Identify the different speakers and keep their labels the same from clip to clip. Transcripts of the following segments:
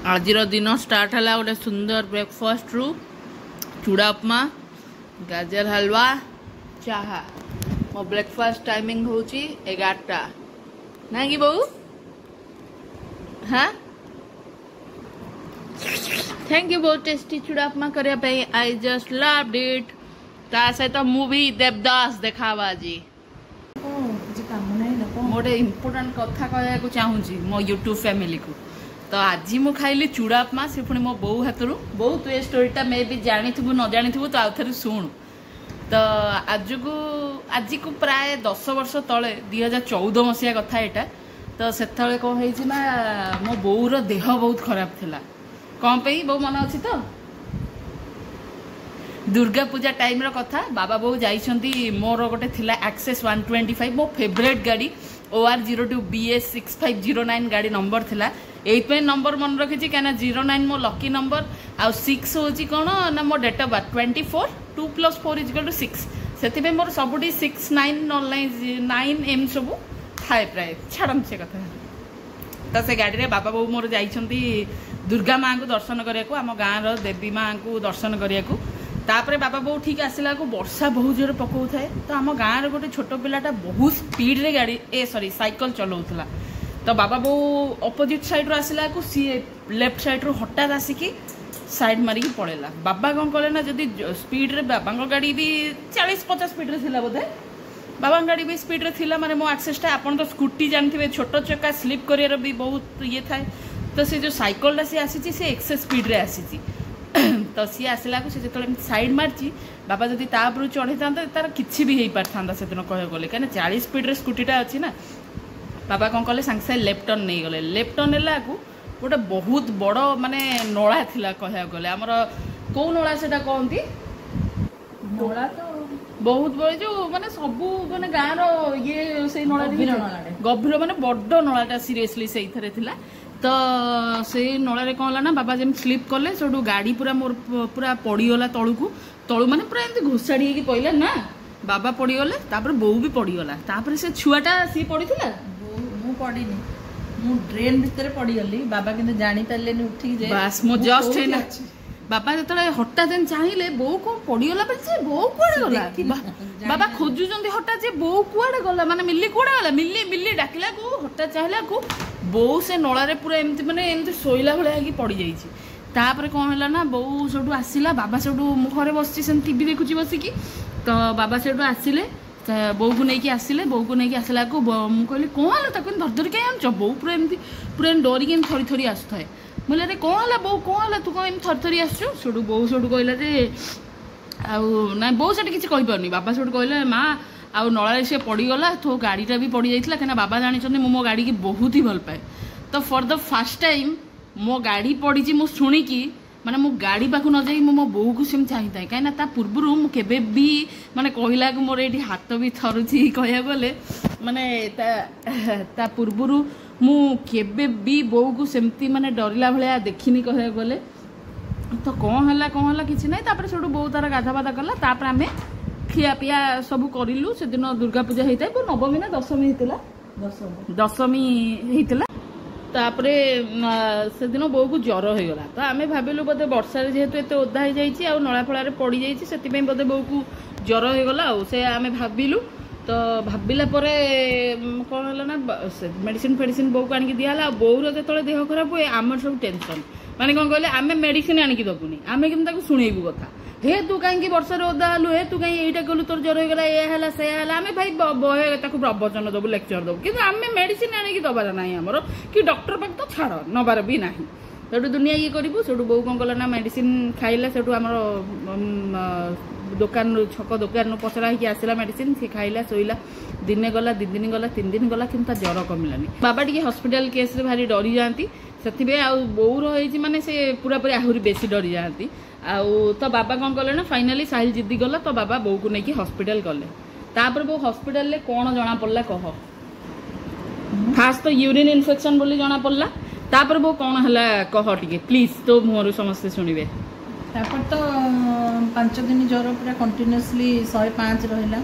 Speaker 1: आज दिन स्टार्ट है गोटे सुंदर ब्रेकफास्ट रु चूड़ा उपमा गाजर हलवा चाहा मो ब्रेकफास्ट टाइमिंग हूँ 11टा ना कि बहु हाँ थैंक यू बहुत टेस्टी चूड़ा उपमा करने आई जस्ट लव्ड इट ता सहित मूवी देवदास देखावा जी मोटे इम्पोर्टेंट कथा कहूँ चाहूँगी मो यूट्यूब फैमिली को तो आज मु खाइली चूड़ा उपमा से पुणी मो बो हाथ बहुत ये स्टोरीटा मे भी जानी न जानी तो आउ थे शुणु तो आज को प्राय 10 वर्ष तले 2014 मसीहा कथा यहाँ तो से कौन है मो बोर देह बहुत खराब थिला कौन पे बो मन अच्छी तो दुर्गा पूजा टाइम रो कथा बाबा बो जाइछंती मोर गोटे थिला एक्सेस 125 मो फेवरेट गाड़ी OR02 BS6509 गाड़ी नंबर थिला एइथपे नंबर मन रखी क्या 09 मो लकी नंबर आ 6 होची कोन ना मो डेट ऑफ बर्थ 24 2 + 4 = 6 सेति मोर सबुटी 6 9 9 एम सब थाए प्राय छाड़म से कथा तो से गाड़ी रे बाबा बो मोर जाइछंती दुर्गा माँ को दर्शन करिया को आम गाँव रो देवी माँ को दर्शन करिया को तापरे बाबा बो ठीक आसला को वर्षा बहुत जोर पकाऊ थाए तो आम गाँव रे गोटे छोट पिलाटा बहुत स्पीड रे गाड़ी सॉरी साइकिल चलाउथला तो बाबा बो अपोजिट साइड रो आसला को सी लेफ्ट साइड रो हठात आसिकी साइड मारिकी पड़ेला बाबा कौन कले ना जदि स्पीड रे बाबा गाड़ी भी 40-50 स्पीड रे थिला बोधे बाबा गाड़ी भी स्पीड रे थिला माने मो एक्सेसटा आपन तो स्कूटी जानथिबे छोट चक्का स्लिप करियर भी बहुत ये थाए तो से जो साइकिलटा से आसी से एक्सेस स्पीड रे आसी तो सी आसला को जो साइड मार्ची बाबा जब तापर चढ़े था तार कि भी हो पार से दिन कह गले कहीं 40 स्पीड स्कूटीटा अच्छी ना बाबा कौन कले सांगे सांगे लेफ्ट टर्न नहीं गले लेफ्ट टर्न है गोटे बहुत बड़ माने नला थिला कह गले आमर कौ नला से कहती नला तो बहुत बड़े जो माने सबू माने गाँव ये से नला गभीर माने बड़ नलाटा सीरियसली से तो से नल कौन ना बाबा जमी स्लीप कले से गाड़ी पूरा मोर पूरा पड़गला तलू माने पूरा एमती घोषाड़ी होगी पड़ला ना बाबा पड़गले बो भी पड़गला से छुआटा सी पड़ा
Speaker 2: मु पड़ी मु ड्रेन भितर पड़गली बाबा किंतु जानी पारे उठिक
Speaker 1: बस मो जस्ट है बाबा जो हठात चाहिए बो कौन पड़गला बो कड़े गला बाबा खोजुंट हठात बो कड़े गला माने मिली कड़े गला मिली मिली डाकला को हठात चाहिए को बो से नल पूरा एमती माने एमती शोला भाई पड़ जापर कौन है ना बो से आसला बाबा से घरे बस टीवी देखुची बसिकी तो बाबा से आसिले बो को लेकिन आसिले बो को लेकिन आसला को मुझे कहली कौन है तक धर धर कहीं आन बो पूरा एमती पूरा डरिक थरी थरी आसुए बोले अरे कौन है बो कौन है तू कौन एम थरी थरी आसु बो से कहला ना बो से किसी कहीपरनी बाबा से कहले माँ आउ नल सी पड़गला तो गाड़ीटा भी पड़ जाता कहीं बाबा जानी मो गाड़ी की बहुत ही भल पाए तो फॉर द फर्स्ट टाइम मो गाड़ी पड़ी मु शुणिकी माने मो गाड़ी पाक न जाई मो बो को सेम चाहिए कहीं पूर्व मुझे भी माने कहला को मोर ये हाथ भी थरुची कह गले माने ता पूर्व मुझे भी बो को सेमती माने डरला भाया देखनी कह गले तो कौन है किसी ना से बो तार गाधा बाधा कला आम खिया पिया सब करूँ से दिन दुर्गा पूजा होता है नवमी ना दशमी होता दशमी होता तापरे से दिन बो को ज्वर हो गला तो आम भाविलु बोधे वर्षा जेहेतु एत ओदा हो जाए नला फल पड़ जाए बोधे बो को ज्वर हो गला से आम भाविलु तो भाविला कौन है ना मेडिसिन फेडिसिन बो को आनिक दिहला बोर जो देह खराब हुए आम सब टेंशन माने कौन कहले आम मेडिसिन आनिक दबुनी आम कि शुणेबू कथा हे तू कहीं वर्षा ओदा हलु हे तू कहीं यहीटा कलु तोर ज्वर होगा ये से आम भाई बहे प्रवचन दबू लेक्चर दबू कि आम मेडिसिन आनिक दबार ना आमर कि डॉक्टर पाक तो छाड़ नबार भी ना से दुनिया ये करूँ से बो कौन कला ना मेडिसिन खाइला से दुकान छक दुकान पचरा होगी आसला मेडिसिन सी खाइला शोला दिने गला 2 दिन गला 3 दिन गला कि ज्वर कमिलानी बाबा टी हॉस्पिटल केस रे भारी डरी जाती से बोर हो माने से पूरा पूरी आहरी बेसी डरी जाती तो बाबा कौन कले ना फाइनाली साहिल जिद्दी गला तो बाबा बो को लेकिन हॉस्पिटल गले तापर बो हॉस्पिटल ले कौन जना पड़ला कह फास्ट तो यूरिन इन्फेक्शन बोली जना पड़ला तापर बो कौन है कह टिके प्लीज तो मुहर समस्ते शुणवे
Speaker 2: तापर तो 5 दिन ज्वर पूरा कंटिन्यूअसली 105 रहिला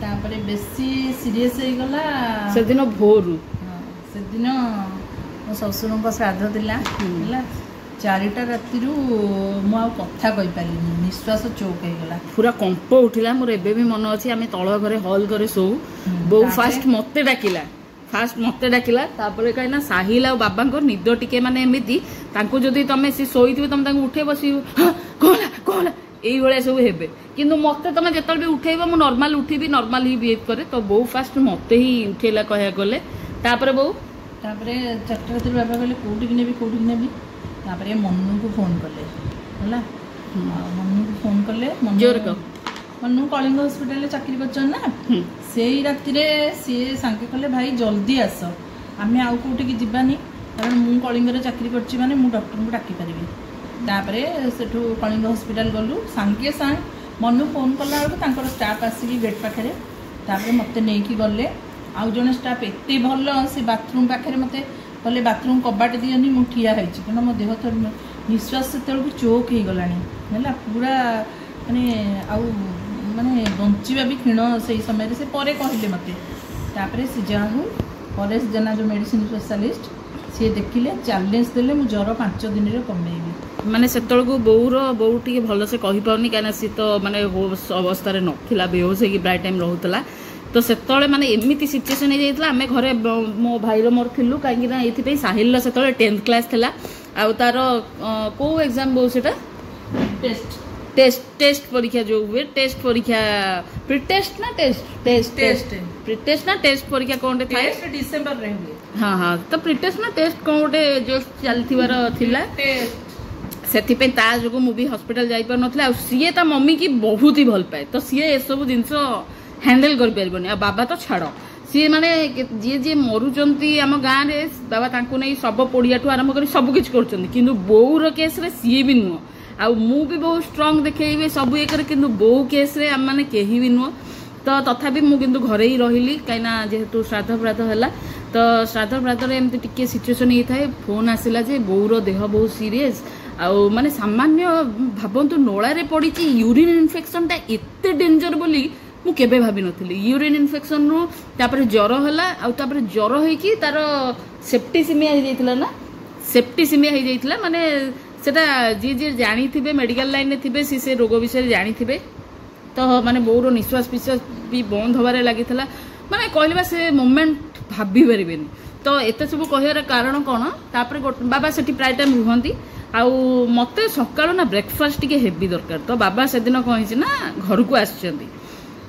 Speaker 2: तापर बेसी सीरियस हो गला
Speaker 1: से दिन भोर
Speaker 2: से दिन ମୋ ଶ୍ୱଶୁରଙ୍କ ଶ୍ରାଦ୍ଧ ଥିଲା ହେଲା 4ଟା ରାତିରୁ ମୁଁ ଆଉ କଥା କହିପାରିଲିନି, ନିଶ୍ୱାସ ଚୋକ୍ ହେଇଗଲା,
Speaker 1: ପୁରା କମ୍ପ ଉଠିଲା ମୋର। ଏବେ ବି ମନେ ଅଛି ଆମେ ତଳ ଘରେ ହଲ୍ ଘରେ ଶୋଉ, ବୋଉ ଫାଷ୍ଟ ମତେ ଡାକିଲା ତାପରେ କାହିଁକିନା ସାହିଲ ଆଉ ବାବାଙ୍କର ନିଦ ଟିକେ ମାନେ ଏମିତି, ତାଙ୍କୁ ଯଦି ତମେ ସେ ଶୋଇଥିବେ ତମେ ତାଙ୍କୁ ଉଠେଇ ବସିବ କହଲା এইଭଳିଆ ସବୁ ହେବେ, କିନ୍ତୁ ମତେ ତମେ ଯେତେବେଳେ ବି ଉଠେଇବ ମୁଁ ନର୍ମାଲ ଉଠିବି, ନର୍ମାଲ ହିଁ ବିହେଭ୍ କରେ। ତ ବୋଉ ଫାଷ୍ଟ ମତେ ହିଁ ଉଠେଇଲା କହିବାକୁ ଗଲେ। ତାପରେ ବୋଉ
Speaker 2: 4ଟା ରାତିରୁ ବାବା କହିଲେ କୋଉଠିକି ନେବି, ତାପରେ ମନୁକୁ ଫୋନ୍ କଲେ ହେଲା, ମନୁକୁ ଫୋନ୍ କଲେ, ମନୁ କଳିଙ୍ଗ ହସ୍ପିଟାଲରେ ଚାକିରି କରିଛନ୍ତି ନା, ସେଇ ରାତିରେ ସିଏ ସାଙ୍ଗେ କଲେ ଭାଇ ଜଲ୍ଦି ଆସ, ଆମେ ଆଉ କୋଉଠିକି ଯିବାନି, କାରଣ ମୁଁ କଳିଙ୍ଗରେ ଚାକିରି କରିଛି ମାନେ ମୁଁ ଡକ୍ଟରଙ୍କୁ ଡାକିପାରିବି। ତାପରେ ସେଠୁ କଳିଙ୍ଗ ହସ୍ପିଟାଲ ଗଲୁ, ସାଙ୍ଗେ ମନୁ ଫୋନ୍ କଲା ବେଳକୁ ତାଙ୍କର ଷ୍ଟାଫ୍ ଆସିକି ଗେଟ୍ ପାଖରେ, ତାପରେ ମୋତେ ନେଇକି ଗଲେ। ଆଉ ଜଣେ ଷ୍ଟାଫ୍ ଏତେ ଭଲ, ସେ ବାଥରୁମ୍ ପାଖରେ ମୋତେ କହିଲେ ବାଥରୁମ୍ କବାଟ ଦିଅନି, ମୁଁ ଠିଆ ହେଇଛି, କାରଣ ମୋ ଦେହ ନିଶ୍ୱାସ ସେତେବେଳକୁ ଚୋକ୍ ହେଇଗଲାଣି ହେଲା, ପୁରା ମାନେ ଆଉ ମାନେ ବଞ୍ଚିବା ବି କ୍ଷୀଣ ସେଇ ସମୟରେ। ସେ ପରେ କହିଲେ ମୋତେ, ତାପରେ ସେ ଯାହା ହଉ ପରେଶ ଜେନା ଯେଉଁ ମେଡ଼ିସିନ ସ୍ପେଶାଲିଷ୍ଟ ସିଏ ଦେଖିଲେ, ଚ୍ୟାଲେଞ୍ଜ ଦେଲେ ମୁଁ ଜ୍ୱର 5 ଦିନରେ କମେଇବି।
Speaker 1: ମାନେ ସେତେବେଳକୁ ବୋଉ ଟିକେ ଭଲସେ କହିପାରୁନି, କାହିଁକିନା ସେ ତ ମାନେ ଅବସ୍ଥାରେ ନଥିଲା, ବେହୋସ ହେଇକି ପ୍ରାୟ ଟାଇମ୍ ରହୁଥିଲା। ତ ସେତେବେଳେ ମାନେ ଏମିତି ସିଚୁଏସନ୍ ହେଇଯାଇଥିଲା, ଆମେ ଘରେ ମୋ ଭାଇର ମୋର ଥିଲୁ, କାହିଁକିନା ଏଇଥିପାଇଁ ସାହିଲର ସେତେବେଳେ 10th କ୍ଲାସ୍ ଥିଲା, ଆଉ ତାର କେଉଁ ଏକ୍ଜାମ୍ ବୋଉ ସେଟା टेस्ट परीक्षा जो हुए, टेस्ट परीक्षा प्रीटेस्ट ना टेस्ट परीक्षा कौन था
Speaker 2: डिसेंबर रे हुए।
Speaker 1: हाँ तो प्रीटेस्ट ना टेस्ट कौन गोटे जो चलथिबार थिला, ସେଥିପାଇଁ ତା ଯୋଗୁଁ ମୁଁ ବି ହସ୍ପିଟାଲ ଯାଇପାରୁନଥିଲି। ଆଉ ସିଏ ତା ମମି କି ବହୁତ ହି ଭଲ ପାଏ, ତ ସିଏ ଏସବୁ ଜିନିଷ ହ୍ୟାଣ୍ଡେଲ କରିପାରିବନି। ଆଉ ବାବା ତ ଛାଡ଼, ସିଏ ମାନେ ଯିଏ ମରୁଛନ୍ତି ଆମ ଗାଁରେ, ବାବା ତାଙ୍କୁ ନେଇ ଶବ ପୋଡ଼ିଆଠୁ ଆରମ୍ଭ କରି ସବୁ କିଛି କରୁଛନ୍ତି, କିନ୍ତୁ ବୋଉର କେସ୍ରେ ସିଏ ବି ନୁହଁ। ଆଉ ମୁଁ ବି ବହୁତ ଷ୍ଟ୍ରଙ୍ଗ ଦେଖେଇବି ସବୁ ଇଏ କରେ, କିନ୍ତୁ ବୋଉ କେସ୍ରେ ଆମମାନେ କେହି ବି ନୁହଁ। ତ ତଥାପି ମୁଁ କିନ୍ତୁ ଘରେ ହିଁ ରହିଲି, କାହିଁକିନା ଯେହେତୁ ଶ୍ରାଦ୍ଧ ହେଲା, ତ ଶ୍ରାଦ୍ଧରେ ଏମିତି ଟିକେ ସିଚୁଏସନ୍ ହେଇଥାଏ। ଫୋନ୍ ଆସିଲା ଯେ ବୋଉର ଦେହ ବହୁତ ସିରିୟସ୍, ଆଉ ମାନେ ସାମାନ୍ୟ ଭାବନ୍ତୁ ନଳାରେ ପଡ଼ିଛି, ୟୁରିନ୍ ଇନଫେକ୍ସନ୍ଟା ଏତେ ଡେଞ୍ଜର ବୋଲି ମୁଁ କେବେ ଭାବିନଥିଲି। ୟୁରିନ୍ ଇନଫେକ୍ସନ୍ରୁ ତାପରେ ଜ୍ୱର ହେଲା, ଆଉ ତାପରେ ଜ୍ୱର ହେଇକି ତାର ସେପ୍ଟିସିମିଆ ହେଇଯାଇଥିଲା। ମାନେ ସେଟା ଯିଏ ଜାଣିଥିବେ ମେଡ଼ିକାଲ ଲାଇନ୍ରେ ଥିବେ, ସେ ରୋଗ ବିଷୟରେ ଜାଣିଥିବେ। ତ ମାନେ ବୋଉର ନିଶ୍ୱାସ ଫିଶ୍ୱାସ ବି ବନ୍ଦ ହେବାରେ ଲାଗିଥିଲା, ମାନେ କହିଲେ ସେ ମୋମେଣ୍ଟ ଭାବି ପାରିବେନି। ତ ଏତେ ସବୁ କହିବାର କାରଣ କ'ଣ, ତାପରେ ବାବା ସେଠି ପ୍ରାୟ ଟାଇମ୍ ରୁହନ୍ତି, ଆଉ ମୋତେ ସକାଳୁ ନା ବ୍ରେକଫାଷ୍ଟ ଟିକେ ହେଭି ଦରକାର। ତ ବାବା ସେଦିନ କ'ଣ ହେଇଛି ନା ଘରକୁ ଆସିଛନ୍ତି,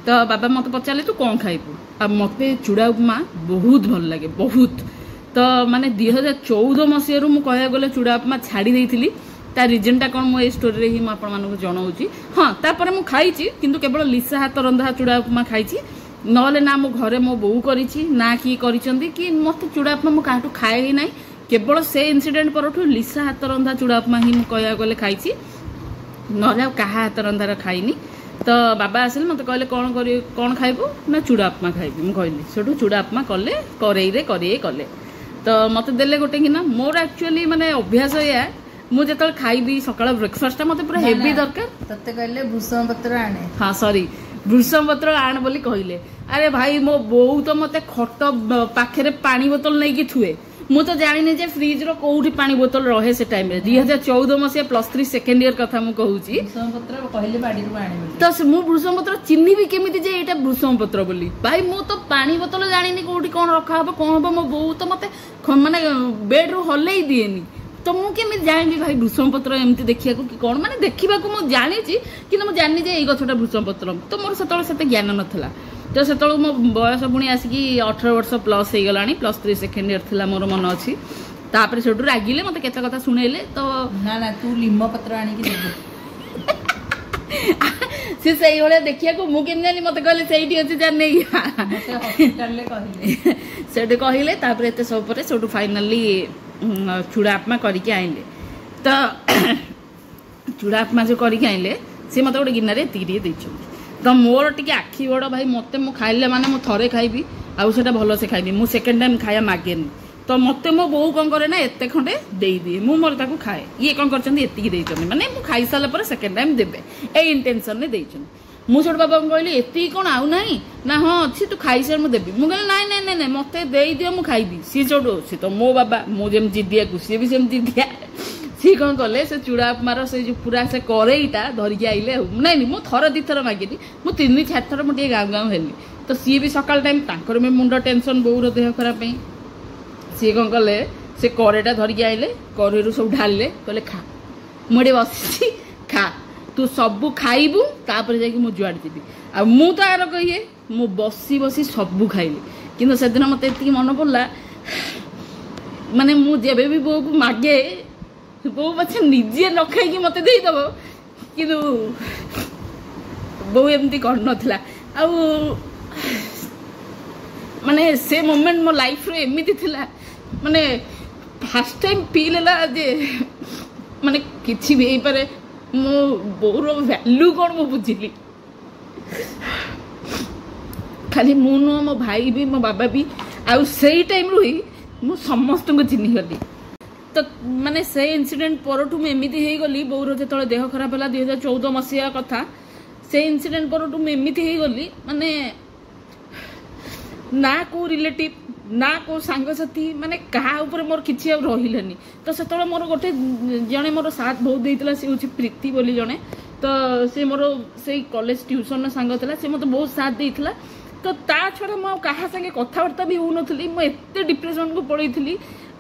Speaker 1: ତ ବାବା ମୋତେ ପଚାରିଲେ ତୁ କ'ଣ ଖାଇବୁ, ଆଉ ମୋତେ ଚୁଡ଼ା ଉପମା ବହୁତ ଭଲ ଲାଗେ, ବହୁତ। ତ ମାନେ 2014 ମସିହାରୁ ମୁଁ କହିବାକୁ ଗଲେ ଚୁଡ଼ା ଉପମା ଛାଡ଼ି ଦେଇଥିଲି। ତା ରିଜନଟା କ'ଣ ମୁଁ ଏଇ ଷ୍ଟୋରିରେ ହିଁ ମୁଁ ଆପଣମାନଙ୍କୁ ଜଣାଉଛି। ହଁ, ତାପରେ ମୁଁ ଖାଇଛି, କିନ୍ତୁ କେବଳ ଲିସା ହାତ ରନ୍ଧା ଚୁଡ଼ା ଉପମା ଖାଇଛି, ନହେଲେ ନା ମୋ ଘରେ ମୋ ବୋଉ କରିଛି, ନା କିଏ କରିଛନ୍ତି, କି ମୋତେ ଚୁଡ଼ା ଉପମା ମୁଁ କାହାଠୁ ଖାଏ ହିଁ ନାହିଁ। କେବଳ ସେ ଇନସିଡେଣ୍ଟ ପରଠୁ ଲିସା ହାତ ରନ୍ଧା ଚୁଡ଼ା ଉପମା ହିଁ ମୁଁ କହିବାକୁ ଗଲେ ଖାଇଛି, ନହେଲେ ଆଉ କାହା ହାତ ରନ୍ଧାର ଖାଇନି। ତ ବାବା ଆସିଲେ ମୋତେ କହିଲେ କ'ଣ ଖାଇବୁ ନା ଚୁଡ଼ା ଉପମା ଖାଇବି। ମୁଁ କହିଲି, ସେଠୁ ଚୁଡ଼ା ଉପମା କଲେ, କରେଇରେ କଲେ। ତ ମୋତେ ଦେଲେ ଗୋଟେ କିନା। ମୋର ଆକ୍ଚୁଆଲି ମାନେ ଅଭ୍ୟାସ ଏଇଆ, ମୁଁ ଯେତେବେଳେ ଖାଇବି ସକାଳ ବ୍ରେକଫାଷ୍ଟଟା ମୋତେ ପୁରା ହେଭି ଦରକାର।
Speaker 2: ତତେ କହିଲେ ଭୃଷଙ୍ଗ ପତ୍ର ଆଣେ,
Speaker 1: ହଁ ସରି ଭୃଷଙ୍ଗ ପତ୍ର ଆଣ ବୋଲି କହିଲେ। ଆରେ ଭାଇ, ମୋ ବୋଉ ତ ମୋତେ ଖଟ ପାଖରେ ପାଣି ବୋତଲ ନେଇକି ଥୁଏ, ମୁଁ ତ ଜାଣିନି ଯେ ଫ୍ରିଜର କୋଉଠି ପାଣି ବୋତଲ ରହେ ସେ ଟାଇମରେ। 2014 ମସିହା +3 ସେକେଣ୍ଡ ଇୟର କଥା ମୁଁ କହୁଛି।
Speaker 2: ଭୃଷଙ୍ଗ ପତ୍ର କହିଲେ ବାଡ଼ିରୁ ଆଣିବି,
Speaker 1: ତ ମୁଁ ଭୃଷଙ୍ଗ ପତ୍ର ଚିହ୍ନିବି କେମିତି ଯେ ଏଇଟା ଭୃଷଙ୍ଗ ପତ୍ର ବୋଲି? ଭାଇ ମୁଁ ତ ପାଣି ବୋତଲ ଜାଣିନି କୋଉଠି କ'ଣ ରଖାହବ କ'ଣ ହବ। ମୋ ବୋଉ ତ ମୋତେ ମାନେ ବେଡରୁ ହଲେଇ ଦିଏନି, ତ ମୁଁ କେମିତି ଜାଣିବି ଭାଇ ଭୃଷଙ୍ଗ ପତ୍ର ଏମିତି ଦେଖିବାକୁ କି କ'ଣ? ମାନେ ଦେଖିବାକୁ ମୁଁ ଜାଣିଛି, କିନ୍ତୁ ମୁଁ ଜାଣିନି ଯେ ଏଇ ଗଛଟା ଭୃଷଙ୍ଗ ପତ୍ର। ତ ମୋର ସେତେବେଳେ ସେତେ ଜ୍ଞାନ ନଥିଲା। ତ ସେତେବେଳକୁ ମୋ ବୟସ ପୁଣି ଆସିକି 18 ବର୍ଷ ପ୍ଲସ୍ ହେଇଗଲାଣି, +3 ସେକେଣ୍ଡ ଇୟର ଥିଲା ମୋର ମନେ ଅଛି। ତାପରେ ସେଠୁ ରାଗିଲେ, ମୋତେ କେତେ କଥା ଶୁଣେଇଲେ। ତ
Speaker 2: ନା ତୁ ଲିମ୍ବ ପତ୍ର ଆଣିକି ଦେବୁ।
Speaker 1: ସେ ସେଇଭଳିଆ ଦେଖିବାକୁ, ମୁଁ କେମିତି ଜାଣିଲି? ମୋତେ କହିଲେ ସେଇଠି ଅଛି ଯା ନେଇ, ସେଠୁ କହିଲେ। ତାପରେ ଏତେ ସବୁ ପରେ ସେଠୁ ଫାଇନାଲି ଚୁଡ଼ା ଉପମା କରିକି ଆଣିଲେ। ତ ଚୁଡ଼ା ଉପମା ଯେଉଁ କରିକି ଆଣିଲେ, ସେ ମୋତେ ଗୋଟେ ଗିନାରେ ଏତିକି ଟିକେ ଦେଇଛନ୍ତି। ତ ମୋର ଟିକେ ଆଖି ବଡ଼ ଭାଇ, ମୁଁ ଖାଇଲେ ମାନେ ମୁଁ ଥରେ ଖାଇବି, ଆଉ ସେଟା ଭଲସେ ଖାଇବି। ମୁଁ ସେକେଣ୍ଡ ଟାଇମ୍ ଖାଇବା ମାଗେନି। ତ ମୋତେ ମୋ ବୋଉ କ'ଣ କରେ ନା ଏତେ ଖଣ୍ଡେ ଦେଇଦିଏ, ମୁଁ ମୋର ତାକୁ ଖାଏ। ଇଏ କ'ଣ କରିଛନ୍ତି ଏତିକି ଦେଇଛନ୍ତି, ମାନେ ମୁଁ ଖାଇସାରିଲା ପରେ ସେକେଣ୍ଡ ଟାଇମ୍ ଦେବେ, ଏଇ ଇଣ୍ଟେନସନରେ ଦେଇଛନ୍ତି। ମୁଁ ସେଠୁ ବାବାଙ୍କୁ କହିଲି ଏତିକି କ'ଣ ଆଉ ନାହିଁ ନା ହଁ ଅଛି ତୁ ଖାଇସାର ମୁଁ ଦେବି। ମୁଁ କହିଲି ନାଇଁ ନାଇଁ ନାଇଁ ନାଇଁ ମତେ ଦେଇଦିଅ ମୁଁ ଖାଇବି। ସିଏ ସେଠୁ ସିଏ ତ ମୋ ବାବା ମୁଁ ଯେମିତି ଜିଦିଆକୁ ସିଏ ବି ସେମିତି ଜିଦିଆ। ସିଏ କ'ଣ କଲେ ସେ ଚୁଡ଼ା ଉପମାର ସେ ଯୋଉ ପୁରା ସେ କରେଇଟା ଧରିକି ଆଇଲେ ଆଉ ନାଇଁ ମୁଁ ଥରେ ଦିଥର ମାଗିନି ମୁଁ 3-4 ଥର ମୁଁ ଟିକେ ଗାଁ ହେଲି। ତ ସିଏ ବି ସକାଳ ଟାଇମ୍ ତାଙ୍କର ବି ମୁଣ୍ଡ ଟେନସନ୍ ବୋଉର ଦେହ ଖରାପ ପାଇଁ ସିଏ କ'ଣ କଲେ ସେ କରେଇଟା ଧରିକି ଆଇଲେ କରେଇରୁ ସବୁ ଢାଳିଲେ କହିଲେ ଖା ମୁଁ ଏଠି ବସିଛି ଖା ତୁ ସବୁ ଖାଇବୁ ତାପରେ ଯାଇକି ମୁଁ ଯୁଆଡ଼େ ଯିବି। ଆଉ ମୁଁ ତ ଆର କହିଏ ମୁଁ ବସି ବସି ସବୁ ଖାଇଲି। କିନ୍ତୁ ସେଦିନ ମୋତେ ଏତିକି ମନେ ପଡ଼ିଲା ମାନେ ମୁଁ ଯେବେ ବି ବୋଉକୁ ମାଗେ ବୋଉ ପଛେ ନିଜେ ନ ଖାଇକି ମୋତେ ଦେଇଦେବ କିନ୍ତୁ ବୋଉ ଏମିତି କରିନଥିଲା। ଆଉ ମାନେ ସେ ମୋମେଣ୍ଟ ମୋ ଲାଇଫରେ ଏମିତି ଥିଲା ମାନେ ଫାଷ୍ଟ ଟାଇମ୍ ଫିଲ୍ ହେଲା ଯେ ମାନେ କିଛି ବି ହେଇପାରେ ମୋ ବୋଉର ଭ୍ୟାଲ୍ୟୁ କ'ଣ ମୁଁ ବୁଝିଲି। ଖାଲି ମୁଁ ନୁହଁ ମୋ ଭାଇ ବି ମୋ ବାବା ବି ଆଉ ସେଇ ଟାଇମ୍ରୁ ହିଁ ମୁଁ ସମସ୍ତଙ୍କୁ ଚିହ୍ନିଗଲି। ତ ମାନେ ସେ ଇନସିଡେଣ୍ଟ ପରଠୁ ମୁଁ ଏମିତି ହେଇଗଲି ବୋଉର ଯେତେବେଳେ ଦେହ ଖରାପ ହେଲା 2014 ମସିହା କଥା ସେ ଇନସିଡେଣ୍ଟ ପରଠୁ ମୁଁ ଏମିତି ହେଇଗଲି ମାନେ ନା କେଉଁ ରିଲେଟିଭ୍ ନା କେଉଁ ସାଙ୍ଗସାଥି ମାନେ କାହା ଉପରେ ମୋର କିଛି ଆଉ ରହିଲାନି। ତ ସେତେବେଳେ ମୋର ଗୋଟେ ଜଣେ ମୋର ସାଥ ବହୁତ ଦେଇଥିଲା ସେ ହେଉଛି ପ୍ରୀତି ବୋଲି ଜଣେ। ତ ସେ ମୋର ସେଇ କଲେଜ ଟ୍ୟୁସନ୍ର ସାଙ୍ଗ ଥିଲା ସେ ମୋତେ ବହୁତ ସାଥ ଦେଇଥିଲା। ତ ତା ଛଡ଼ା ମୁଁ ଆଉ କାହା ସାଙ୍ଗେ କଥାବାର୍ତ୍ତା ବି ହେଉନଥିଲି ମୁଁ ଏତେ ଡିପ୍ରେସନ୍କୁ ପଳେଇଥିଲି।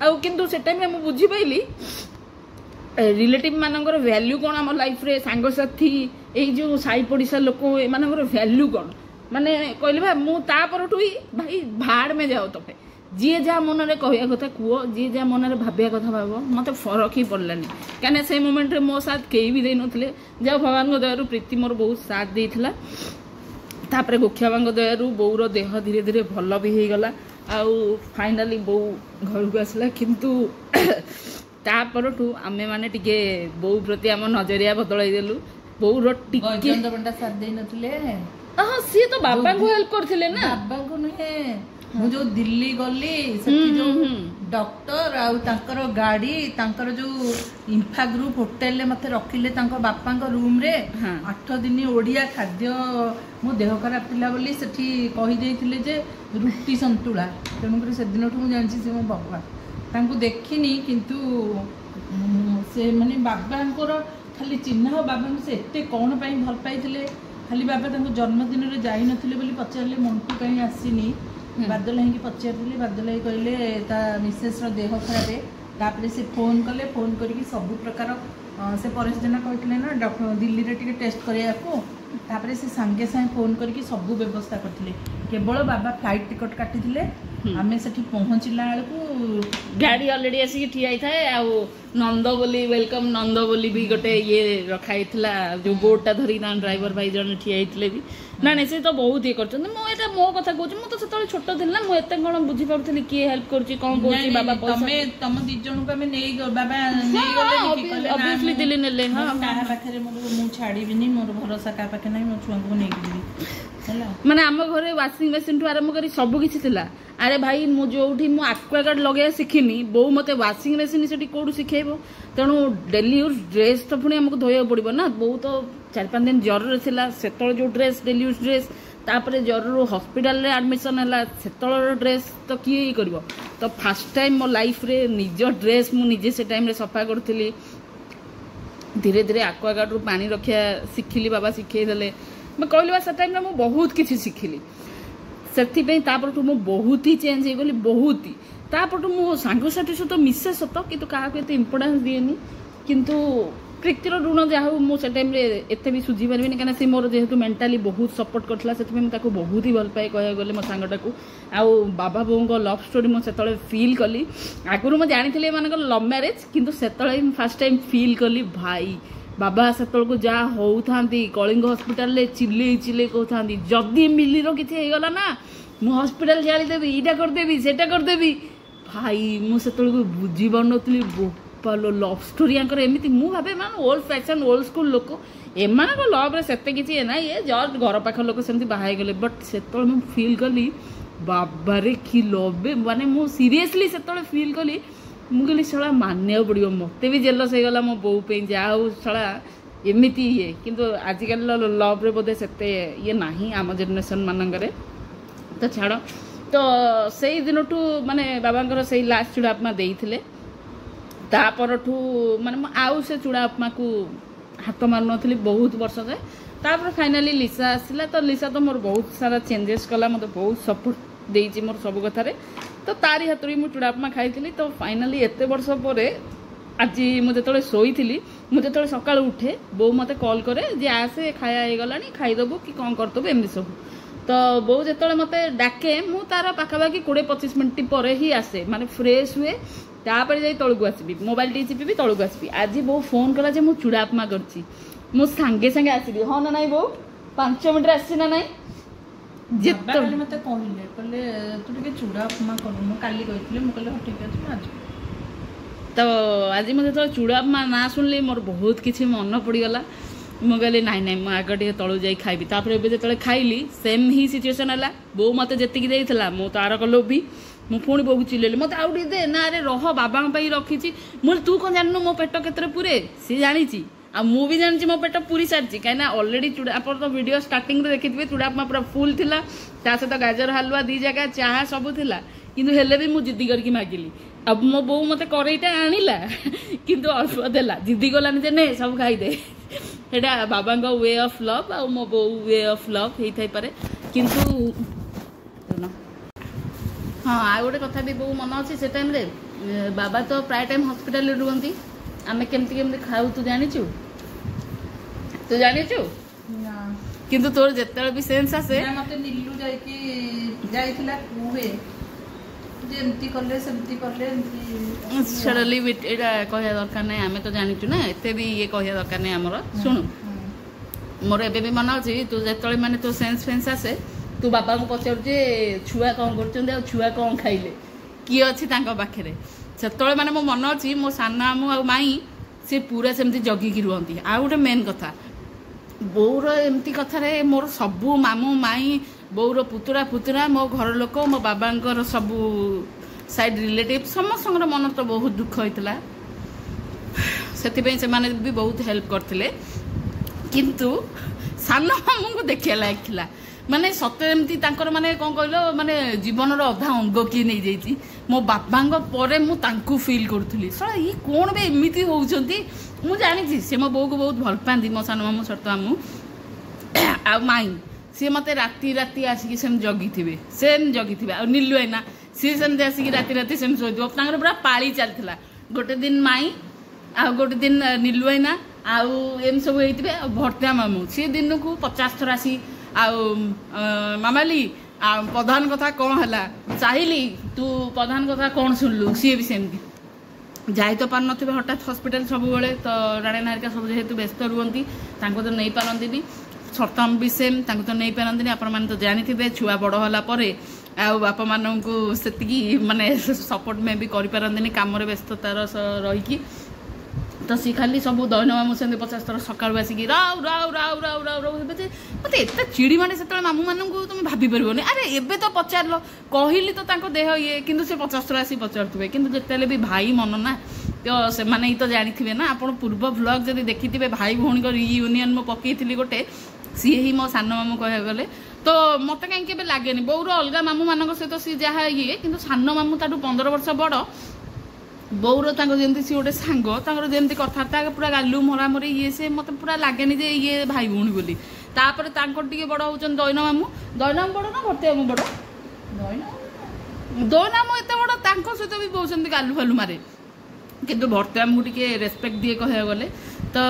Speaker 1: ଆଉ କିନ୍ତୁ ସେ ଟାଇମ୍ରେ ମୁଁ ବୁଝିପାଇଲି ରିଲେଟିଭ୍ ମାନଙ୍କର ଭ୍ୟାଲ୍ୟୁ କ'ଣ ଆମ ଲାଇଫ୍ରେ ସାଙ୍ଗସାଥି ଏଇ ଯେଉଁ ସାଇ ପଡ଼ିଶା ଲୋକ ଏମାନଙ୍କର ଭ୍ୟାଲ୍ୟୁ କ'ଣ ମାନେ କହିଲେ ବା ମୁଁ ତା ପରଠୁ ହିଁ ଭାଇ ଭାଡ଼ ମେ ଯାଅ ତମେ ଯିଏ ଯାହା ମନରେ କହିବା କଥା କୁହ ଯିଏ ଯାହା ମନରେ ଭାବିବା କଥା ଭାବ ମୋତେ ଫରକ ହିଁ ପଡ଼ିଲାନି। କାହିଁକିନା ସେଇ ମୋମେଣ୍ଟରେ ମୋ ସାଥ କେହି ବି ଦେଇନଥିଲେ ଯାହା ଭଗବାନଙ୍କ ଦୟାରୁ ପ୍ରୀତି ମୋର ବହୁତ ସାଥ ଦେଇଥିଲା। ତାପରେ ଗୋଖିଆବାଙ୍କ ଦୟାରୁ ବୋଉର ଦେହ ଧୀରେ ଧୀରେ ଭଲ ବି ହେଇଗଲା ଆଉ ଫାଇନାଲି ବୋଉ ଘରକୁ ଆସିଲା। କିନ୍ତୁ ତା ପରଠୁ ଆମେ ମାନେ ଟିକେ ବୋଉ ପ୍ରତି ଆମ ନଜରିଆ ବଦଳାଇ ଦେଲୁ। ବୋଉର ଟିକେ
Speaker 2: ସାଥ ଦେଇନଥିଲେ
Speaker 1: ହଁ ସିଏ ତ ବାବାଙ୍କୁ ହେଲ୍ପ କରିଥିଲେ ନା
Speaker 2: ବାବାଙ୍କୁ ନୁହେଁ ମୁଁ ଯୋଉ ଦିଲ୍ଲୀ ଗଲି ସେଠି ଯୋଉ ଡକ୍ଟର ଆଉ ତାଙ୍କର ଗାଡି ତାଙ୍କର ଯୋଉ ଇମ୍ଫା ଗ୍ରୁପ ହୋଟେଲରେ ମତେ ରଖିଲେ ତାଙ୍କ ବାପାଙ୍କ ରୁମରେ 8 ଦିନ ଓଡିଆ ଖାଦ୍ୟ ମୋ ଦେହ ଖରାପ ଥିଲା ବୋଲି ସେଠି କହିଦେଇଥିଲେ ଯେ ରୁଟି ସନ୍ତୁଳା। ତେଣୁକରି ସେଦିନଠୁ ମୁଁ ଜାଣିଛି ସେ ମୋ ବାବା ତାଙ୍କୁ ଦେଖିନି କିନ୍ତୁ ସେ ମାନେ ବାବାଙ୍କର ଖାଲି ଚିହ୍ନା ବାବାଙ୍କୁ ସେ ଏତେ କ'ଣ ପାଇଁ ଭଲ ପାଇଥିଲେ। ଖାଲି ବାବା ତାଙ୍କ ଜନ୍ମଦିନରେ ଯାଇନଥିଲେ ବୋଲି ପଚାରିଲେ ମଣ୍ଟୁ କାହିଁ ଆସିନି ବାଦଲ ଭାଇକି ପଚାରିଥିଲେ ବାଦଲ ଭାଇ କହିଲେ ତା ମିସେସ୍ର ଦେହ ଖରାପ। ତାପରେ ସେ ଫୋନ୍ କଲେ ଫୋନ୍ କରିକି ସବୁ ପ୍ରକାର ସେ ପରେଶ ଜେନା କହିଥିଲେ ନା ଦିଲ୍ଲୀରେ ଟିକେ ଟେଷ୍ଟ କରିବାକୁ ତାପରେ ସେ ସାଙ୍ଗେ ସାଙ୍ଗେ ଫୋନ୍ କରିକି ସବୁ ବ୍ୟବସ୍ଥା କରିଥିଲେ। କେବଳ ବାବା ଫ୍ଲାଇଟ୍ ଟିକଟ କାଟିଥିଲେ ଆମେ ସେଠି ପହଞ୍ଚିଲା ବେଳକୁ
Speaker 1: ଗାଡ଼ି ଅଲରେଡ଼ି ଆସିକି ଠିଆ ହେଇଥାଏ ଆଉ ନନ୍ଦ ବୋଲି ୱେଲକମ୍ ନନ୍ଦ ବୋଲି ବି ଗୋଟେ ଇଏ ରଖା ହେଇଥିଲା ଯୋଉ ବୋର୍ଡଟା ଧରିକି ତାଙ୍କ ଡ୍ରାଇଭର ଭାଇ ଜଣେ ଠିଆ ହେଇଥିଲେ ବି ନା ନାଇଁ ସେ ତ ବହୁତ ଇଏ କରିଛନ୍ତି। ମୁଁ ଏଇଟା ମୋ କଥା କହୁଛି ମୁଁ ତ ସେତେବେଳେ ଛୋଟ ଥିଲି ନା ମୁଁ ଏତେ କ'ଣ ବୁଝିପାରୁଥିଲି କିଏ ହେଲ୍ପ କରୁଛି କ'ଣ କରୁଛି ବାବା
Speaker 2: ତମ 2 ଜଣଙ୍କୁ ଆମେ ନେଇ ବାବା
Speaker 1: ଅବଭିୟସଲି ଦିଲ୍ଲୀ ନେଲେ ହଁ
Speaker 2: କାହା ପାଖରେ ମୁଁ ଛାଡ଼ିବିନି ମୋର ଭରସା କାହା ପାଖରେ ନାହିଁ ମୋ ଛୁଆଙ୍କୁ ନେଇକି ଯିବି ହେଲା।
Speaker 1: ମାନେ ଆମ ଘରେ ୱାସିଂ ମେସିନ୍ ଠୁ ଆରମ୍ଭ କରି ସବୁ କିଛି ଥିଲା। ଆରେ ଭାଇ ମୁଁ ଯୋଉଠି ମୁଁ ଆକ୍ୱାଗାର୍ଡ ଲଗେଇବା ଶିଖିନି ବୋଉ ମୋତେ ୱାସିଂ ମେସିନ୍ ସେଠି କୋଉଠୁ ଶିଖେଇବ। ତେଣୁ ଡେଲି ୟୁଜ୍ ଡ୍ରେସ୍ ତ ପୁଣି ଆମକୁ ଧୋଇବାକୁ ପଡ଼ିବ ନା। ବୋଉ ତ 4-5 ଦିନ ଜ୍ୱରରେ ଥିଲା ସେତେବେଳେ ଯୋଉ ଡ୍ରେସ୍ ଡେଲି ୟୁଜ୍ ଡ୍ରେସ୍ ତାପରେ ଜ୍ୱରରୁ ହସ୍ପିଟାଲରେ ଆଡମିସନ୍ ହେଲା ସେତେବେଳର ଡ୍ରେସ୍ ତ କିଏ ହିଁ କରିବ। ତ ଫାଷ୍ଟ ଟାଇମ୍ ମୋ ଲାଇଫ୍ରେ ନିଜ ଡ୍ରେସ୍ ମୁଁ ନିଜେ ସେ ଟାଇମ୍ରେ ସଫା କରୁଥିଲି। ଧୀରେ ଧୀରେ ଆକ୍ୱାଗାର୍ଡରୁ ପାଣି ରଖିବା ଶିଖିଲି ବାବା ଶିଖେଇ ଦେଲେ। ମୁଁ କହିଲି ବା ସେ ଟାଇମ୍ରେ ମୁଁ ବହୁତ କିଛି ଶିଖିଲି ସେଥିପାଇଁ ତାପରଠୁ ମୁଁ ବହୁତ ହି ଚେଞ୍ଜ ହେଇଗଲି ବହୁତ ହି। ତାପରଠୁ ମୁଁ ସାଙ୍ଗସାଥି ସହିତ ମିଶେ ସତ କିନ୍ତୁ କାହାକୁ ଏତେ ଇମ୍ପୋର୍ଟାନ୍ସ ଦିଏନି। କିନ୍ତୁ ପ୍ରୀତିର ଋଣ ଯାହା ହଉ ମୁଁ ସେ ଟାଇମ୍ରେ ଏତେ ବି ସୁଝି ପାରିବିନି କାହିଁକିନା ସେ ମୋର ଯେହେତୁ ମେଣ୍ଟାଲି ବହୁତ ସପୋର୍ଟ କରିଥିଲା ସେଥିପାଇଁ ମୁଁ ତାକୁ ବହୁତ ହି ଭଲ ପାଏ କହିବାକୁ ଗଲେ ମୋ ସାଙ୍ଗଟାକୁ। ଆଉ ବାବା ବୋଉଙ୍କ ଲଭ୍ ଷ୍ଟୋରି ମୁଁ ସେତେବେଳେ ଫିଲ୍ କଲି। ଆଗରୁ ମୁଁ ଜାଣିଥିଲି ଏମାନଙ୍କର ଲଭ୍ ମ୍ୟାରେଜ୍ କିନ୍ତୁ ସେତେବେଳେ ମୁଁ ଫାଷ୍ଟ ଟାଇମ୍ ଫିଲ୍ କଲି ଭାଇ ବାବା ସେତେବେଳକୁ ଯାହା ହଉଥାନ୍ତି କଳିଙ୍ଗ ହସ୍ପିଟାଲରେ ଚିଲେଇ କହୁଥାନ୍ତି ଯଦି ମିଲିର କିଛି ହେଇଗଲା ନା ମୁଁ ହସ୍ପିଟାଲ ଜାଳିଦେବି ଏଇଟା କରିଦେବି ସେଇଟା କରିଦେବି। ଭାଇ ମୁଁ ସେତେବେଳକୁ ବୁଝିପାରୁନଥିଲି ବୋପାଲୋ ଲଭ୍ ଷ୍ଟୋରି ଆଙ୍କର ଏମିତି। ମୁଁ ଭାବେ ମାନେ ଓଲ୍ଡ ଫ୍ୟାସନ୍ ଓଲ୍ଡ ସ୍କୁଲ ଲୋକ ଏମାନଙ୍କ ଲଭ୍ରେ ସେତେ କିଛି ନାହିଁ ଏ ଜଷ୍ଟ ଘର ପାଖ ଲୋକ ସେମିତି ବାହା ହେଇଗଲେ। ବଟ୍ ସେତେବେଳେ ମୁଁ ଫିଲ୍ କଲି ବାବାରେ କି ଲଭ୍ ମାନେ ମୁଁ ସିରିୟସଲି ସେତେବେଳେ ଫିଲ୍ କଲି। ମୁଁ କହିଲି ଶଳା ମାନିବାକୁ ପଡ଼ିବ ମୋତେ ବି ଜେଲସ୍ ହେଇଗଲା ମୋ ବୋଉ ପାଇଁ ଯାହା ହଉ ଶଳା एमती ये किंतु आजिकल लव्रे बोधे सेते ये नहीं आम जेनेरेशन मानक तो छाड़ तो से दिन ठू माने बाबा से लास्ट चूड़ा उपमा देते तापरठू माने आउ से चूड़ा उपमा को हाथ मार नी बहुत वर्ष जाए तापर फाइनाली लिसा आसला तो लिसा तो मोर बहुत सारा चेंजेस कला मत बहुत सपोर्ट देती मोर सब कथार तो तारी हाथ मुझे चूड़ा उपमा खाई तो फाइनाली एत वर्ष पर आज मुझे शोई मुझे सका उठे बो मत कॉल करे जे आसे खाया गला खाईदेबू कि कौन करदेबू एमती सब तो बो जो मत डाके मु तार पाखापाखि 20-25 मिनट पर ही आसे माने फ्रेश हुए तापर जाई तलू आसबि मोबाइल टी चिपी तलू आसबि आज बो फोन कला जे मु चूड़ा उपमा करछि मु सांगे सांगे आसली हाँ ना नहीं बो 5 मिनट आसी ना नहीं
Speaker 2: जेते मते कहले तू टिके चूड़ा उपमा कर मु काली कहितले मु कहले ठीक अछि आज
Speaker 1: तो आज मुझे जो चूड़ा उपमा ना शुणिली मोर बहुत किसी मन पड़गला मुझे कहली नाई नाई मुझे आगे टे तलू जा खाइबी तापर जो खाइली सेम ही सिचुएसन है बो मत जी देता मु तार कलो भी मु पुणी बो चिल्लेली मत आउ दे ना रे रह बाबा रखी मुझे तू कौन जानू मो पेट के पूरे सी जानी आ मु भी जानी मो पेट पूरी सारी कहीं अलरेडी चूड़ा आप तो वीडियो स्टार्टिंग देखिए चूड़ा उपमा पूरा फुल थिला सहित गाजर हलवा 2 जगह चाह सब थिला किंतु हेले भी मु जिद्दी करके मागिली अब मो बो मत करेईटा आनिला किंतु अल्प देला जिद्दी गलानी जे ने सब खाई दे एटा बाबा वे ऑफ लव आ मो बो वे ऑफ लव हेई थाई पारे किंतु हाँ आ गोटे कथा भी बो मन अच्छी से टाइम रे बाबा तो प्राय टाइम हॉस्पिटल रुहंती आमे केमती केमती खाऊ तू जानिचु
Speaker 2: ना
Speaker 1: किंतु तोर जेतले भी सेंस आसे
Speaker 2: मते नीलू जाइथिला कुहे जेमती करले सेमती करले
Speaker 1: सडनली विट एटा कहया दरकार नै आमे तो जानिचु ना एते भी ये कहया दरकार नै हमर सुनु मोर एबे भी मन अछि तू जेतले माने तो सेंस फेंस आसे तू बाबा को पचार जे छुआ कौन करचंदे आ छुआ कौन खाइले की अछि तांको पाखरे सेतले माने मो मन अछि मो साना मु आ माई से पूरा सेमती जगी की रुहंती आ गोटे मेन कथा बौर एमती कथा रे मोर सबु मामू माई बौर पुतुरा पुतुरा मो घर लोक मो बाबांकर सबु साइड रिलेटिव समस्त मन तो बहुत दुख होता से माने भी बहुत हेल्प करते किंतु सान मामू को देखिया लायक थिला माने सत्य एमती तांकर माने कौन कहलो माने जीवन अधा अंग किए नहीं जाइए मो बाबांग परे मु तांकु फील करूली सला ये कौन भी एमती होउछंती मु जानी से मो बो को बहुत भल पाती मो सान मामू सत्य मामू आ माई सी मत राति राति आसिक सेम जगी थे आ नीलू आईना सी सेमती आसिक राति राति सेम शोथ पूरा पाली चलता गोटे दिन माई आ गोटे दिन नीलू आईना आउ एम सब होते भर्ता मामू सी दिन को 50 थर आसी मामाली प्रधान कथा कौन है चाहिए तू प्रधान कथा कौन शुणलु सी भी सेमती जाई तो पार नथिबे हठात हॉस्पिटल सब बेले तो राणे नारिका सब जेहेतु व्यस्त रुहंती तांको तो नहीं पारंती सर्तम भी सेम तांको तो नहीं पारंती आपण माने तो जानिथिबे छुआ बड़ होला परे आ बापा माननकु सेतिकी माने सपोर्ट में भी करि पारंती काम रे व्यस्ततार रही की तो सी खाली सब दैन मामू से 50 थर सकाल आसिक राउ राउ राउ राउ राउ राउ मत एत चिड़ी माने से मामू मानू तुम भाभी पारनी अरे एबे तो पचार कहली तो तांको देह ये किंतु से 50 थर आसी पचारुवे किंतु जेतेले भी भाई मन ना तो से माने तो जानी ना आप पूर्व व्लॉग जब देखिथे भाई भौणी रियूनियन मो पकईली गोटे सी ही मो सान मामू कह गले तो मत कहीं लगे बौर अलग मामू मान सहित सी जहाँ ये कि सान मामू ताठू 15 वर्ष बड़ बौर जमी सी गोटे सांग जमी कथबार्ता पूरा गालु मरामरी ये से मत पूरा लगे जे ये भाई भौणी बोली तापर टे बड़ होचन दैन मामू बड़ ना भर्ती मामू बड़ दैन मामू एत बड़ सहित भी बहुत गालु फालु मारे किंतु भर्ती मामू टे रेस्पेक्ट दिए कह गले तो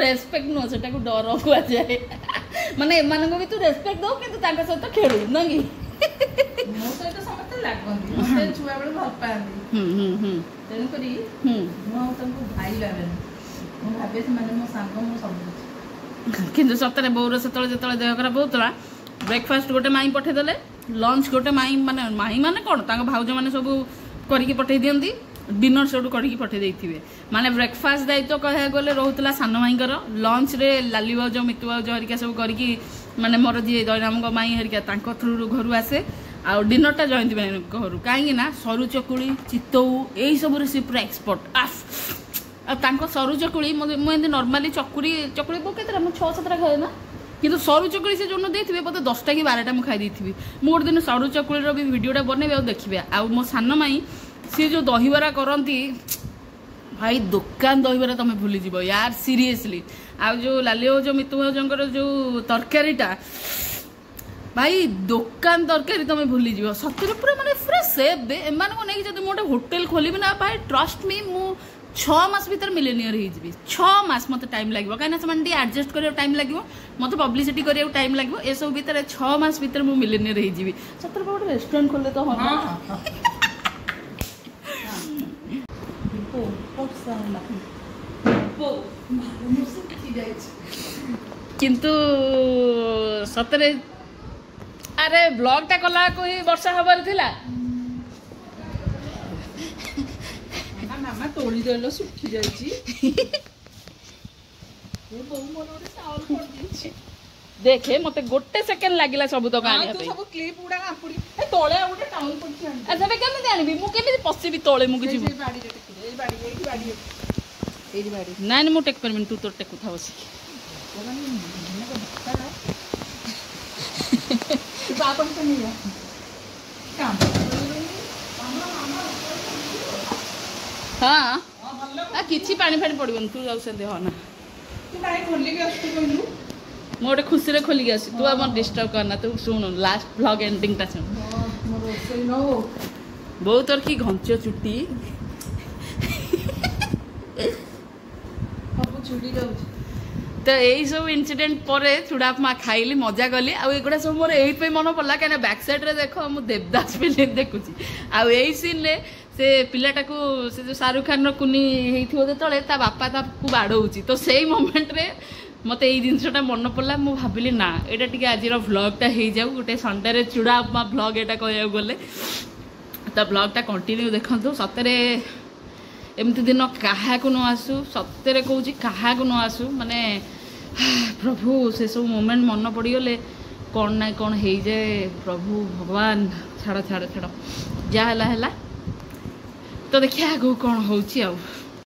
Speaker 1: रेस्पेक्ट नुह से डर कह जाए माने एमानक भी तू रेस्पेक्ट दो किंतु तांका सहित खेलु न कि
Speaker 2: मो सहित समस्त लागंती मते छुआ बेले भल पांदी तेन करी मो तंको भाई लावेन मो भाबे से माने मो सांग मो सब
Speaker 1: किंतु सतरे बौर सेतले जेतले देह खराब होतला ब्रेकफास्ट गोटे माई पठे देले लंच गोटे माई माने कोन तांका भाउज माने सब करिके पठे दियंती डिनर सेठू करके पठे देइथिबे माने ब्रेकफास्ट दायित्व कहे गले रोहुतला सान माईकर लंच रे लाली भाउज मितु भाउज हरिका सब करके माने मोर जी दैनामक माई हरिका तांको थ्रू घर आसे आ डिनरटा जयंती भाई घर कहीं ना सरू चकुड़ी चितौ यही सब रे सी पूरा एक्सपर्ट ଆଉ ସରୁ ଚକୁଳି ମୁଁ ଏମିତି ନର୍ମାଲି ଚକୁଳି ବୋଉ କେତେଟା ମୁଁ 6-7ଟା ଖାଏ ନା, କିନ୍ତୁ ସରୁ ଚକୁଳି ସେ ଯୋଉନ ଦେଇଥିବେ ବୋଧେ 10ଟା କି 12ଟା ମୁଁ ଖାଇ ଦେଇଥିବି। ମୁଁ ଗୋଟେ ଦିନ ସରୁ ଚକୁଳିର ବି ଭିଡ଼ିଓଟା ବନେଇବି, ଆଉ ଦେଖିବେ। ଆଉ ମୋ ସାନ ମାଇଁ ସିଏ ଯୋଉ ଦହିବରା କରନ୍ତି ଭାଇ, ଦୋକାନ ଦହିବରା ତମେ ଭୁଲିଯିବ ୟାର, ସିରିୟସଲି। ଆଉ ଯୋଉ ଲାଲି ଭାଉଜ ମିତୁ ଭାଉଜଙ୍କର ଯୋଉ ତରକାରୀଟା ଭାଇ, ଦୋକାନ ତରକାରୀ ତମେ ଭୁଲିଯିବ ସତରେ, ପୁରା ମାନେ ପୁରା ସେଫ୍। ଏମାନଙ୍କୁ ନେଇକି ଯଦି ମୁଁ ଗୋଟେ ହୋଟେଲ ଖୋଲିବି ନା ଭାଇ, ଟ୍ରଷ୍ଟ ମି, ମୁଁ 6 ମାସ ଭିତରେ ମିଲେନିୟର ହେଇଯିବି। 6 ମାସ ମତେ ଟାଇମ୍ ଲାଗିବ, କାହିଁକିନା ସେମାନେ ଟିକେ ଆଡଜଷ୍ଟ କରିବାକୁ ଟାଇମ୍ ଲାଗିବ, ମତେ ପବ୍ଲିସିଟି କରିବାକୁ ଟାଇମ୍ ଲାଗିବ, ଏସବୁ ଭିତରେ 6 ମାସ ଭିତରେ ମୁଁ ମିଲେନିୟର ହେଇଯିବି। ସତରେ ଗୋଟେ ରେଷ୍ଟୁରାଣ୍ଟ ଖୋଲିଲେ ତ ହଁ। କିନ୍ତୁ ସତରେ ଆରେ ବ୍ଲଗଟା କଲାକୁ ହିଁ ବର୍ଷା ହବାର ଥିଲା।
Speaker 2: ମାମା ତୋଳି ଦେଲ, ଶୁଖି ଯାଇଛି।
Speaker 1: ଦେଖେ ମତେ ଗୋଟେ ସେକେଣ୍ଡ ଲାଗିଲା ସବୁ ତକ ଆଣିବା ପାଇଁ।
Speaker 2: ସବୁ କ୍ଲିପ ଗୁଡା ଆପୁଡି ତଳେ ଆଉ ଗୋଟେ ଟାଉନ ପଡିଛି।
Speaker 1: ସେଟା କେମିତି ଆଣିବି? ମୁଁ କେମିତି ପଶିବି ତଳେ? ମୁଁ କିଛି ନାଇଁ ମୁଁ ଟେକି ପାରିବିନି, ତୁ ତୋର ଟେକୁଥା ବସିକି। ହଁ କିଛି ପାଣି ଫାଣି ପଡିବନି, ତୁ ଯାଉ ସେମିତି ହଁ ନା। ମୁଁ ଗୋଟେ ଖୁସିରେ ଖୋଲିକି ଆସି, ତୁ ଆମର ଡିଷ୍ଟର୍ବ କରନା। ତୁ ଶୁଣୁ ଲାଷ୍ଟ ଭ୍ଲଗ ଏଣ୍ଡିଙ୍ଗଟା ଶୁଣୁ। ବୋଉ ତୋର କି ଘଞ୍ଚ ଚୁଟି, ତ ଏଇ ସବୁ ଇନସିଡେଣ୍ଟ ପରେ ଚୁଡ଼ା ଉପମା ଖାଇଲି, ମଜା କଲି। ଆଉ ଏଗୁଡ଼ା ସବୁ ମୋର ଏଇଥିପାଇଁ ମନେ ପଡ଼ିଲା, କାହିଁକିନା ବ୍ୟାକ୍ ସାଇଡ୍ରେ ଦେଖ ମୁଁ ଦେବଦାସ ଫିଲ୍ମ ଦେଖୁଛି, ଆଉ ଏଇ ସିନ୍ରେ ସେ ପିଲାଟାକୁ, ସେ ଯେଉଁ ଶାହରୁଖ ଖାନର କୁନି ହେଇଥିବ ଯେତେବେଳେ ତା ବାପା ତାକୁ ବାଡ଼ଉଛି, ତ ସେଇ ମୋମେଣ୍ଟରେ ମତେ ଏଇ ଜିନିଷଟା ମନେ ପଡ଼ିଲା। ମୁଁ ଭାବିଲି ନା, ଏଇଟା ଟିକେ ଆଜିର ଭ୍ଲଗଟା ହେଇଯାଉ, ଗୋଟେ ସଣ୍ଡେରେ ଚୁଡ଼ା ଉପମା ଭ୍ଲଗ ଏଇଟା କହିବାକୁ ଗଲେ। ତ ଭ୍ଲଗଟା କଣ୍ଟିନ୍ୟୁ ଦେଖନ୍ତୁ। ସତରେ ଏମିତି ଦିନ କାହାକୁ ନ ଆସୁ, ସତରେ କହୁଛି କାହାକୁ ନ ଆସୁ। ମାନେ ପ୍ରଭୁ, ସେସବୁ ମୋମେଣ୍ଟ ମନେ ପଡ଼ିଗଲେ କ'ଣ ନାଇଁ କ'ଣ ହେଇଯାଏ। ପ୍ରଭୁ ଭଗବାନ, ଛାଡ଼ ଯାହା ହେଲା ହେଲା। ତ ଦେଖିବା ଆଗକୁ କ'ଣ ହେଉଛି ଆଉ।